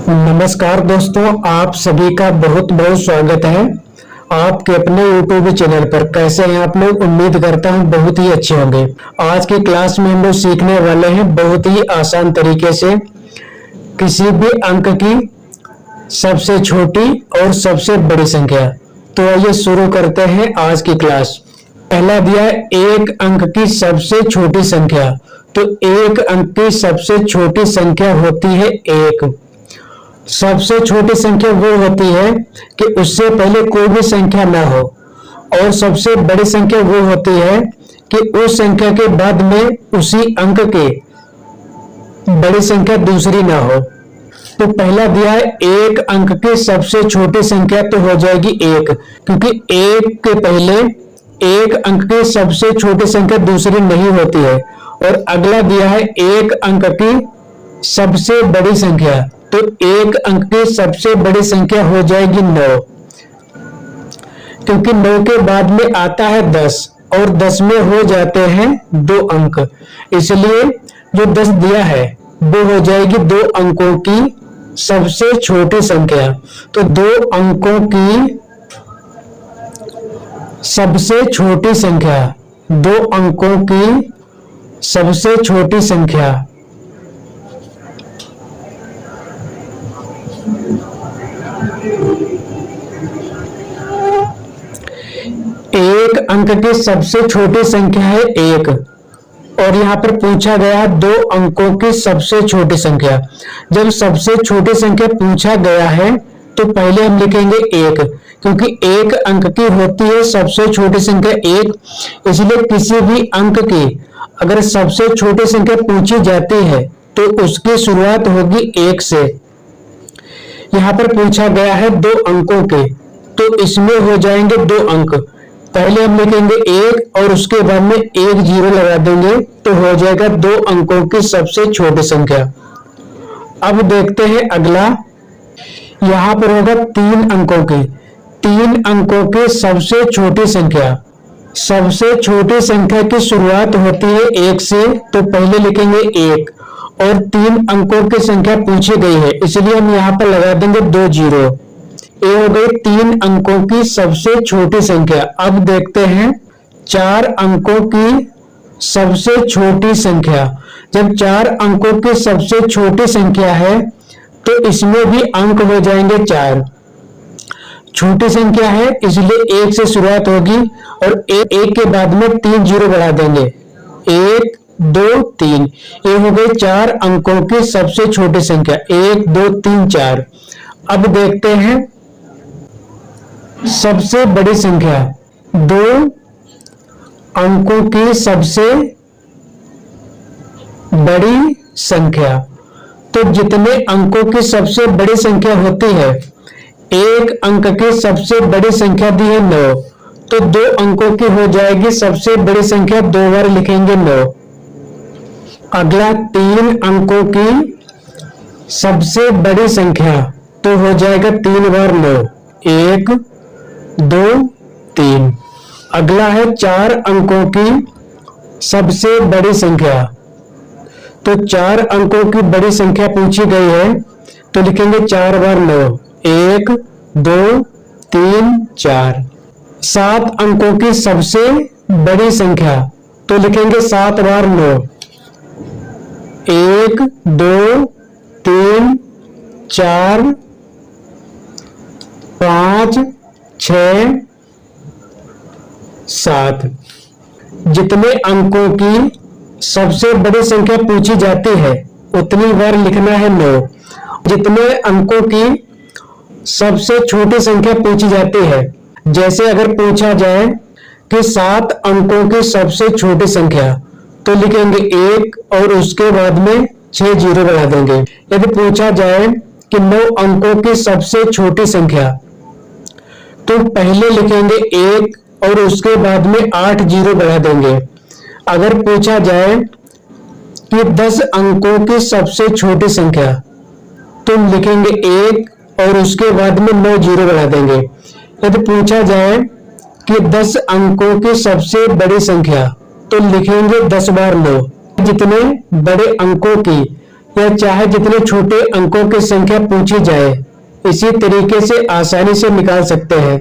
नमस्कार दोस्तों, आप सभी का बहुत बहुत स्वागत है आपके अपने YouTube चैनल पर। कैसे हैं आप लोग? उम्मीद करता हूं बहुत ही अच्छे होंगे। आज की क्लास में हम लोग सीखने वाले हैं बहुत ही आसान तरीके से किसी भी अंक की सबसे छोटी और सबसे बड़ी संख्या। तो आइए शुरू करते हैं आज की क्लास। पहला दिया है एक अंक की सबसे छोटी संख्या। तो एक अंक की सबसे छोटी संख्या होती है एक। सबसे छोटी संख्या वो होती है कि उससे पहले कोई भी संख्या ना हो, और सबसे बड़ी संख्या वो होती है कि उस संख्या के बाद में उसी अंक के बड़ी संख्या दूसरी ना हो। तो पहला दिया है एक अंक की सबसे छोटी संख्या, तो हो जाएगी एक, क्योंकि एक के पहले एक अंक की सबसे छोटी संख्या दूसरी नहीं होती है। और अगला दिया है एक अंक की सबसे बड़ी संख्या, तो एक अंक की सबसे बड़ी संख्या हो जाएगी 9, क्योंकि 9 के बाद में आता है 10 और 10 में हो जाते हैं 2 अंक, इसलिए जो 10 दिया है वो हो जाएगी 2 अंकों की सबसे छोटी संख्या। तो 2 अंकों की सबसे छोटी संख्या, 2 अंकों की सबसे छोटी संख्या एक अंक की सबसे छोटी संख्या है एक, और यहां पर पूछा गया 2 अंकों की सबसे छोटी संख्या। जब सबसे छोटी संख्या पूछा गया है तो पहले हम लिखेंगे एक, क्योंकि एक अंक की होती है सबसे छोटी संख्या एक, इसलिए किसी भी अंक की अगर सबसे छोटी संख्या पूछी जाती है तो उसकी शुरुआत होगी एक से। यहां पर पूछा गया है 2 अंकों के, तो इसमें हो जाएंगे 2 अंक। पहले हम लिखेंगे एक और उसके बाद में एक जीरो लगा देंगे, तो हो जाएगा 2 अंकों की सबसे छोटी संख्या। अब देखते हैं अगला, यहां पर होगा 3 अंकों की, 3 अंकों की सबसे छोटी संख्या। सबसे छोटी संख्या की शुरुआत होती है एक से, तो पहले लिखेंगे एक, और 3 अंकों की संख्या पूछी गई है इसलिए हम यहां पर लगा देंगे 2 जीरो। ये हो गई 3 अंकों की सबसे छोटी संख्या। अब देखते हैं 4 अंकों की सबसे छोटी संख्या। जब 4 अंकों की सबसे छोटी संख्या है तो इसमें भी अंक हो जाएंगे 4। छोटी संख्या है इसलिए 1 से शुरुआत होगी, और एक के बाद में 3 जीरो बढ़ा देंगे, 1 2 3। ये हो गई 4 अंकों की सबसे छोटी संख्या, 1 2 3 4। अब देखते हैं सबसे बड़ी संख्या, 2 अंकों की सबसे बड़ी संख्या। तो जितने अंकों की सबसे बड़ी संख्या होती है, एक अंक की सबसे बड़ी संख्या दी है 9, तो 2 अंकों की हो जाएगी सबसे बड़ी संख्या, 2 बार लिखेंगे 9। अगला 3 अंकों की सबसे बड़ी संख्या, तो हो जाएगा 3 बार 9, 1 2 3। अगला है 4 अंकों की सबसे बड़ी संख्या, तो 4 अंकों की बड़ी संख्या पूछी गई है तो लिखेंगे 4 बार 9, 1 2 3 4। 7 अंकों की सबसे बड़ी संख्या, तो लिखेंगे 7 बार 9, 1 2 3 4 5 6 7। जितने अंकों की सबसे बड़ी संख्या पूछी जाती है उतनी बार लिखना है 9। जितने अंकों की सबसे छोटी संख्या पूछी जाती है, जैसे अगर पूछा जाए कि 7 अंकों की सबसे छोटी संख्या, तो लिखेंगे 1 और उसके बाद में 6 जीरो बढ़ा देंगे। यदि पूछा जाए कि 9 अंकों की सबसे छोटी संख्या, तो पहले लिखेंगे 1 और उसके बाद में 8 जीरो बढ़ा देंगे। अगर पूछा जाए कि 10 अंकों की सबसे छोटी संख्या, तो लिखेंगे 1 और उसके बाद में 9 जीरो बढ़ा देंगे। यदि पूछा जाए कि 10 अंकों की सबसे बड़ी संख्या, तो लिखेंगे 10 बार 9। जितने बड़े अंकों की या चाहे जितने छोटे अंकों की संख्या पूछी जाए इसी तरीके से आसानी से निकाल सकते हैं।